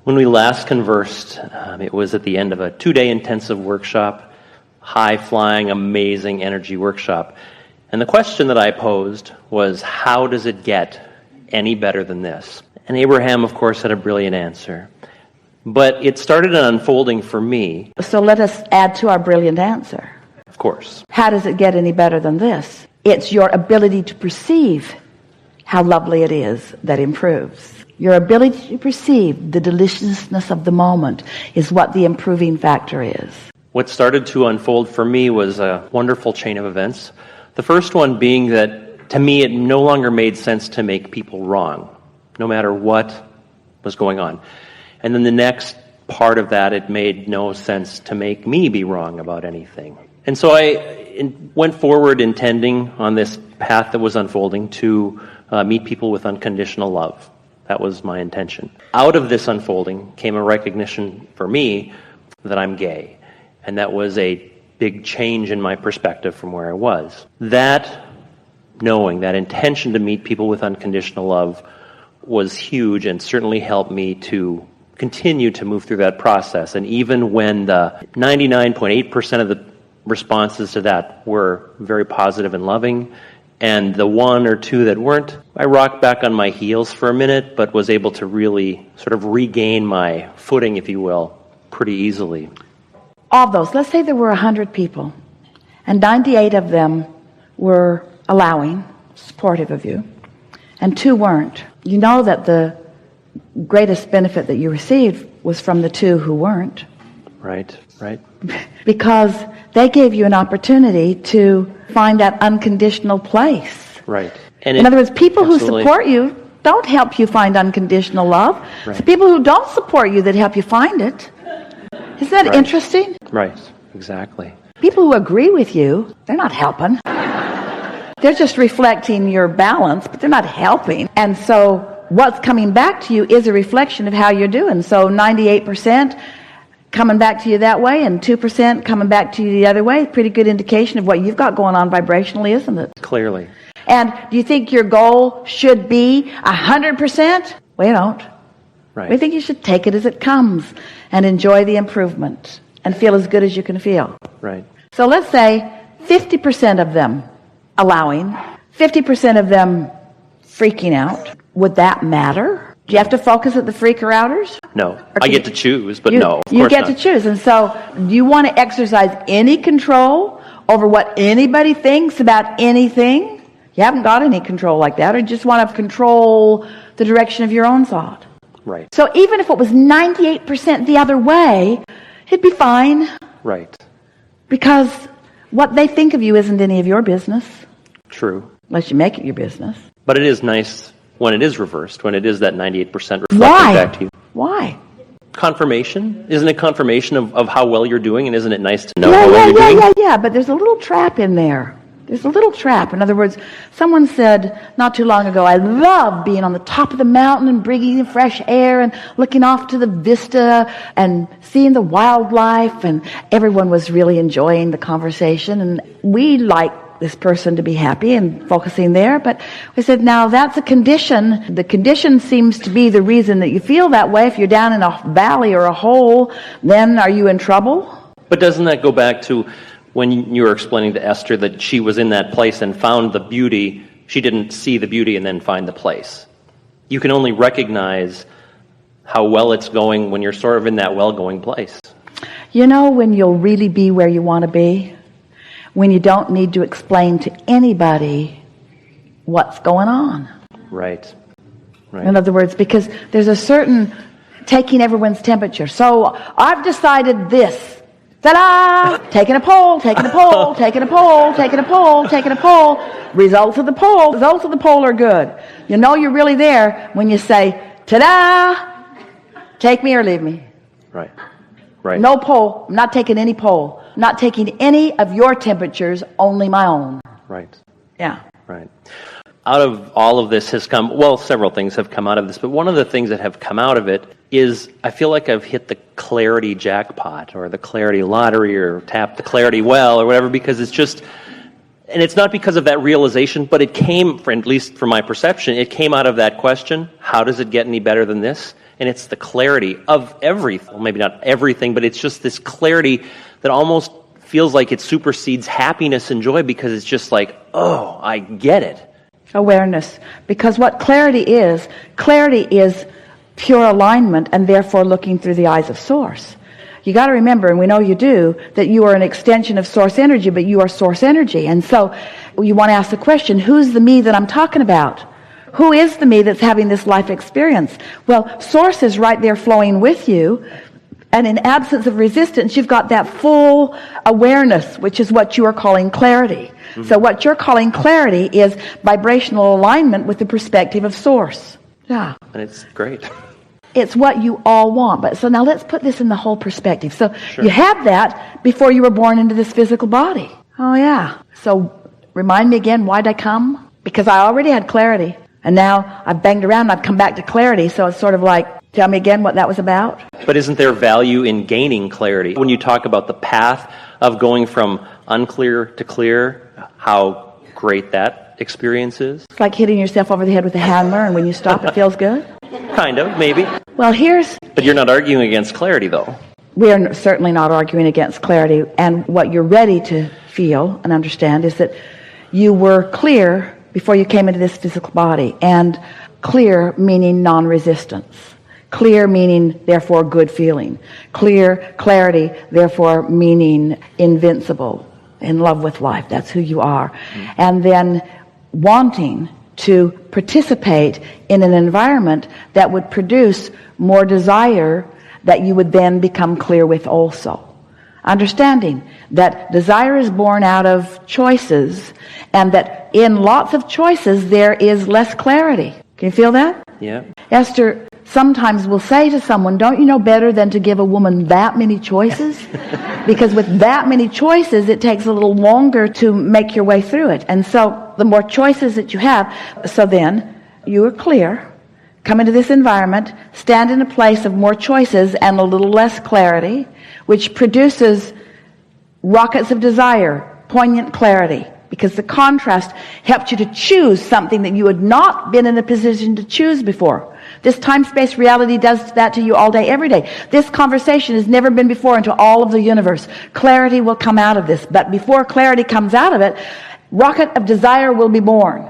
When we last conversed, it was at the end of a 2-day intensive workshop, high-flying, amazing energy workshop. And the question that I posed was, how does it get any better than this? And Abraham, of course, had a brilliant answer. But it started an unfolding for me. So let us add to our brilliant answer. Of course. How does it get any better than this? It's your ability to perceive how lovely it is that improves. Your ability to perceive the deliciousness of the moment is what the improving factor is. What started to unfold for me was a wonderful chain of events. The first one being that, to me, it no longer made sense to make people wrong, no matter what was going on. And then the next part of that, it made no sense to make me be wrong about anything. And so I went forward intending on this path that was unfolding to meet people with unconditional love. That was my intention. Out of this unfolding came a recognition for me that I'm gay. And that was a big change in my perspective from where I was. That knowing, that intention to meet people with unconditional love was huge and certainly helped me to continue to move through that process. And even when the 99.8% of the responses to that were very positive and loving, and the 1 or 2 that weren't, I rocked back on my heels for a minute, but was able to really sort of regain my footing, if you will, pretty easily. Of those, let's say there were 100 people, and 98 of them were allowing, supportive of you, and 2 weren't. You know that the greatest benefit that you received was from the 2 who weren't. Right. Because they gave you an opportunity to find that unconditional place. Right. And in other words, people who support you don't help you find unconditional love. Right. It's people who don't support you that help you find it. Isn't that interesting? Right, exactly. People who agree with you, they're not helping. They're just reflecting your balance, but they're not helping. And so what's coming back to you is a reflection of how you're doing. So 98% coming back to you that way and 2% coming back to you the other way, pretty good indication of what you've got going on vibrationally, isn't it? Clearly. And do you think your goal should be 100%? We don't. Right. We think you should take it as it comes and enjoy the improvement and feel as good as you can feel. Right. So let's say 50% of them allowing, 50% of them freaking out. Would that matter? Do you have to focus at the freaker-outers? No. I get to choose, but no, of course you get not. to choose. And so do you want to exercise any control over what anybody thinks about anything? You haven't got any control like that, or you just want to control the direction of your own thought. Right. So even if it was 98% the other way, it'd be fine. Right. Because what they think of you isn't any of your business. True. Unless you make it your business. But it is nice when it is reversed, when it is that 98% reflecting Why? back to you. Why? Confirmation? Isn't it confirmation of how well you're doing, and isn't it nice to know how well you're doing? Yeah, but there's a little trap in there. There's a little trap. In other words, someone said not too long ago, I love being on the top of the mountain and breathing fresh air and looking off to the vista and seeing the wildlife, and everyone was really enjoying the conversation, and we like this person to be happy and focusing there. But we said, now that's a condition. The condition seems to be the reason that you feel that way. If you're down in a valley or a hole, then are you in trouble? But doesn't that go back to when you were explaining to Esther that she was in that place and found the beauty? She didn't see the beauty and then find the place. You can only recognize how well it's going when you're sort of in that well-going place. You know when you'll really be where you want to be? When you don't need to explain to anybody what's going on. Right. In other words, because there's a certain taking everyone's temperature. So I've decided this. Ta-da! Taking a poll, taking a poll, taking a poll, taking a poll, taking a poll. Results of the poll are good. You know you're really there when you say, ta-da! Take me or leave me. Right. No poll. I'm not taking any poll. I'm not taking any of your temperatures, only my own. Right. Yeah. Right. Out of all of this has come, well, several things have come out of this, but one of the things that have come out of it is I feel like I've hit the clarity jackpot or the clarity lottery or tapped the clarity well or whatever, because it's just, and it's not because of that realization, but it came, at least from my perception, it came out of that question, how does it get any better than this? And it's the clarity of everything. Well, maybe not everything, but it's just this clarity that almost feels like it supersedes happiness and joy, because it's just like, oh, I get it. Awareness. Because what clarity is pure alignment, and therefore looking through the eyes of Source. You got to remember, and we know you do, that you are an extension of Source energy, but you are Source energy. And so you want to ask the question, who's the me that I'm talking about? Who is the me that's having this life experience? Well, Source is right there flowing with you, and in absence of resistance, you've got that full awareness, which is what you are calling clarity. Mm-hmm. So what you're calling clarity is vibrational alignment with the perspective of Source. Yeah. And it's great. It's what you all want. But so now let's put this in the whole perspective. So Sure. You had that before you were born into this physical body. Oh yeah. So remind me again, why'd I come? Because I already had clarity. And now I've banged around and I've come back to clarity. So it's sort of like, tell me again what that was about. But isn't there value in gaining clarity? When you talk about the path of going from unclear to clear, how great that experience is? It's like hitting yourself over the head with a hammer, and when you stop, it feels good. Kind of, maybe. Well, But you're not arguing against clarity, though. we are certainly not arguing against clarity. And what you're ready to feel and understand is that you were clear before you came into this physical body. And clear meaning non-resistance. Clear meaning, therefore, good feeling. Clarity, therefore, meaning invincible, in love with life. That's who you are. And then wanting to participate in an environment that would produce more desire that you would then become clear with also. Understanding that desire is born out of choices, and that in lots of choices there is less clarity. Can you feel that? Yeah. Esther sometimes will say to someone, don't you know better than to give a woman that many choices? Because with that many choices, it takes a little longer to make your way through it. And so the more choices that you have, so then you are clear, come into this environment, stand in a place of more choices and a little less clarity, which produces rockets of desire, poignant clarity. Because the contrast helped you to choose something that you had not been in a position to choose before. This time-space reality does that to you all day, every day. This conversation has never been before into all of the universe. Clarity will come out of this. But before clarity comes out of it, rocket of desire will be born.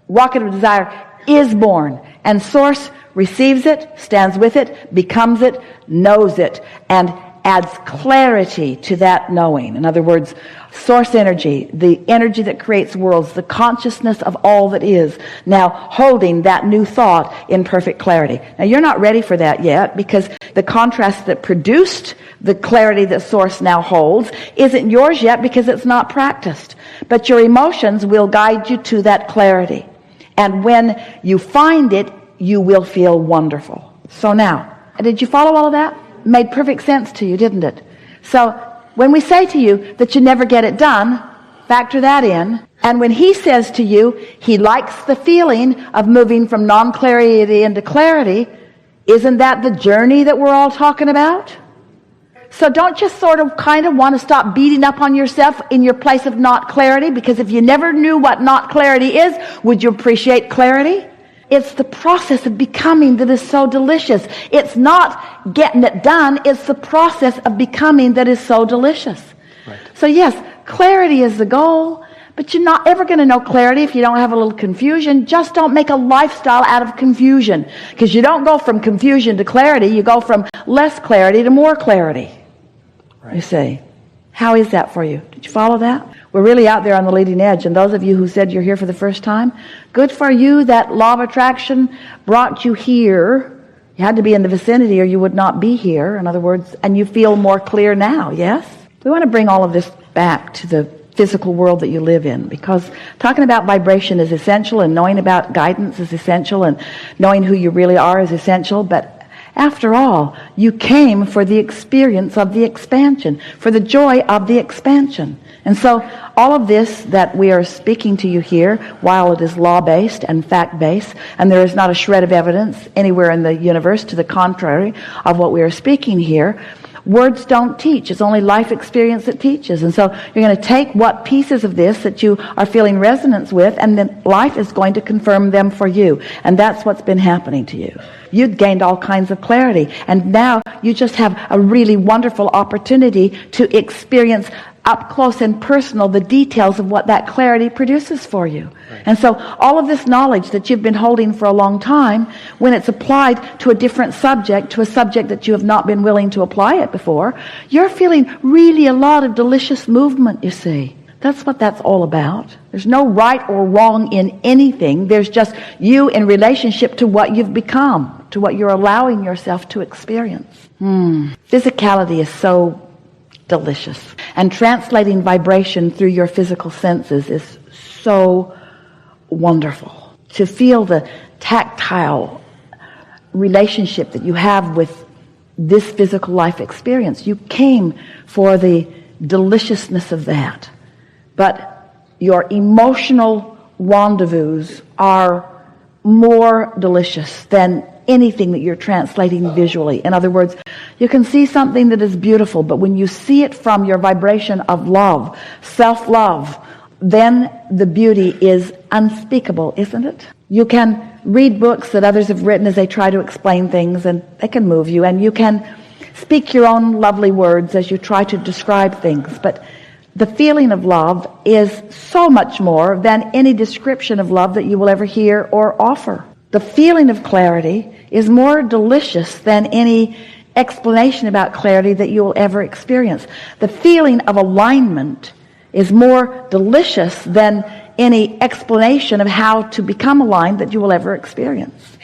Rocket of desire is born. And Source receives it, stands with it, becomes it, knows it, and adds clarity to that knowing. In other words, Source energy, the energy that creates worlds, the consciousness of all that is, now holding that new thought in perfect clarity. Now you're not ready for that yet, because the contrast that produced the clarity that Source now holds isn't yours yet, because it's not practiced. But your emotions will guide you to that clarity. And when you find it, you will feel wonderful. So now, did you follow all of that? Made perfect sense to you, didn't it? So when we say to you that you never get it done, factor that in. And when he says to you, he likes the feeling of moving from non-clarity into clarity, isn't that the journey that we're all talking about? So don't just sort of kind of want to stop beating up on yourself in your place of not clarity, because if you never knew what not clarity is, would you appreciate clarity? It's the process of becoming that is so delicious. It's not getting it done. It's the process of becoming that is so delicious. Right. So yes, clarity is the goal, but you're not ever going to know clarity if you don't have a little confusion. Just don't make a lifestyle out of confusion, because you don't go from confusion to clarity. You go from less clarity to more clarity. Right. You see. How is that for you? Did you follow that? We're really out there on the leading edge. And those of you who said you're here for the first time, good for you. That law of attraction brought you here. You had to be in the vicinity or you would not be here. In other words, and you feel more clear now, yes? We want to bring all of this back to the physical world that you live in, because talking about vibration is essential, and knowing about guidance is essential, and knowing who you really are is essential. But after all, you came for the experience of the expansion, for the joy of the expansion. And so all of this that we are speaking to you here, while it is law-based and fact-based, and there is not a shred of evidence anywhere in the universe to the contrary of what we are speaking here, Words don't teach. It's only life experience that teaches. And so you're going to take what pieces of this that you are feeling resonance with, and then life is going to confirm them for you. And that's what's been happening to you. You'd gained all kinds of clarity, and now you just have a really wonderful opportunity to experience up close and personal the details of what that clarity produces for you. Right. And so all of this knowledge that you've been holding for a long time, when it's applied to a different subject, to a subject that you have not been willing to apply it before, you're feeling really a lot of delicious movement, you see. That's what that's all about. There's no right or wrong in anything. There's just you in relationship to what you've become, to what you're allowing yourself to experience. Physicality is so delicious. And translating vibration through your physical senses is so wonderful. To feel the tactile relationship that you have with this physical life experience. You came for the deliciousness of that. But your emotional rendezvous are more delicious than anything that you're translating visually. In other words, you can see something that is beautiful, but when you see it from your vibration of love, self-love, then the beauty is unspeakable, isn't it? You can read books that others have written as they try to explain things, and they can move you, and you can speak your own lovely words as you try to describe things, but the feeling of love is so much more than any description of love that you will ever hear or offer. The feeling of clarity is more delicious than any explanation about clarity that you will ever experience. The feeling of alignment is more delicious than any explanation of how to become aligned that you will ever experience.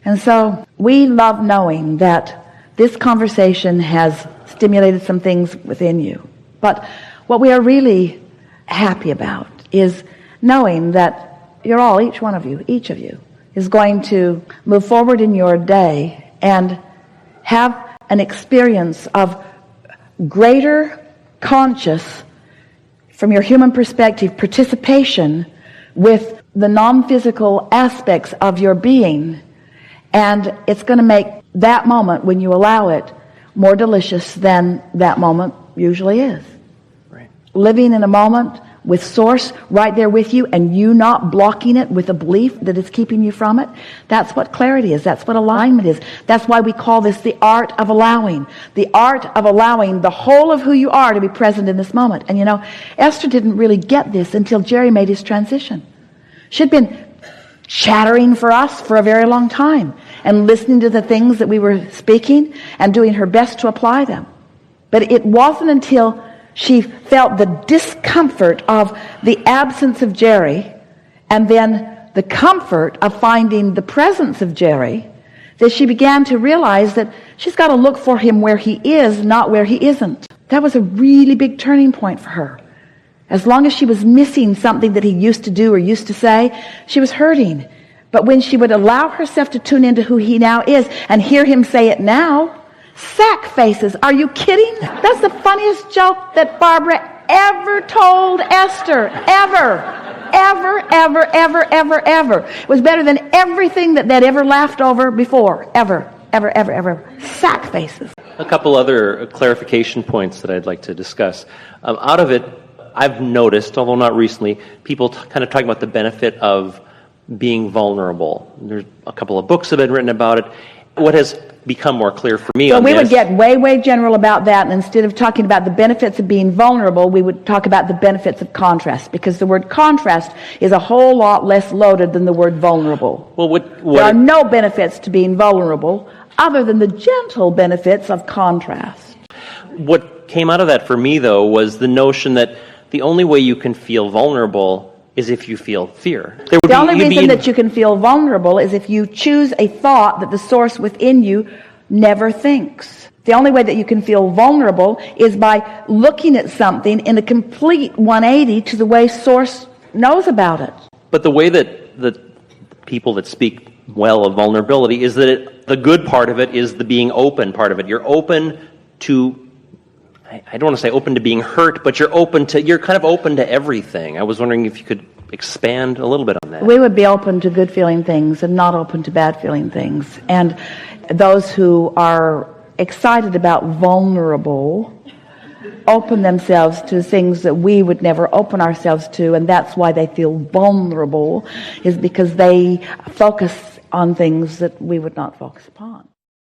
And so we love knowing that this conversation has stimulated some things within you. But what we are really happy about is knowing that you're all, each one of you, each of you, is going to move forward in your day and have an experience of greater conscious, from your human perspective, participation with the non-physical aspects of your being. And it's going to make that moment, when you allow it, more delicious than that moment usually is. Right. Living in a moment with Source right there with you, and you not blocking it with a belief that is keeping you from it. That's what clarity is. That's what alignment is. That's why we call this the art of allowing. The art of allowing the whole of who you are to be present in this moment. And you know, Esther didn't really get this until Jerry made his transition. She'd been chattering for us for a very long time and listening to the things that we were speaking and doing her best to apply them. But it wasn't until she felt the discomfort of the absence of Jerry and then the comfort of finding the presence of Jerry that she began to realize that she's got to look for him where he is, not where he isn't. That was a really big turning point for her. As long as she was missing something that he used to do or used to say, she was hurting. But when she would allow herself to tune into who he now is and hear him say it now, sack faces. Are you kidding? That's the funniest joke that Barbara ever told Esther. Ever. It was better than everything that they'd ever laughed over before. Ever. Sack faces. A couple other clarification points that I'd like to discuss. Out of it, I've noticed, although not recently, people kind of talking about the benefit of being vulnerable. There's a couple of books that have been written about it. What has become more clear for me so on we this, would get way general about that, and instead of talking about the benefits of being vulnerable, we would talk about the benefits of contrast, because the word contrast is a whole lot less loaded than the word vulnerable. Well, there are no benefits to being vulnerable other than the gentle benefits of contrast. What came out of that for me, though, was the notion that the only way you can feel vulnerable is if you feel fear. The only reason that you can feel vulnerable is if you choose a thought that the Source within you never thinks. The only way that you can feel vulnerable is by looking at something in a complete 180 to the way Source knows about it. But the way that the people that speak well of vulnerability is that the good part of it is the being open part of it. You're open to, I don't want to say open to being hurt, but you're kind of open to everything. I was wondering if you could expand a little bit on that. We would be open to good feeling things and not open to bad feeling things. And those who are excited about vulnerable open themselves to things that we would never open ourselves to, and that's why they feel vulnerable, is because they focus on things that we would not focus upon.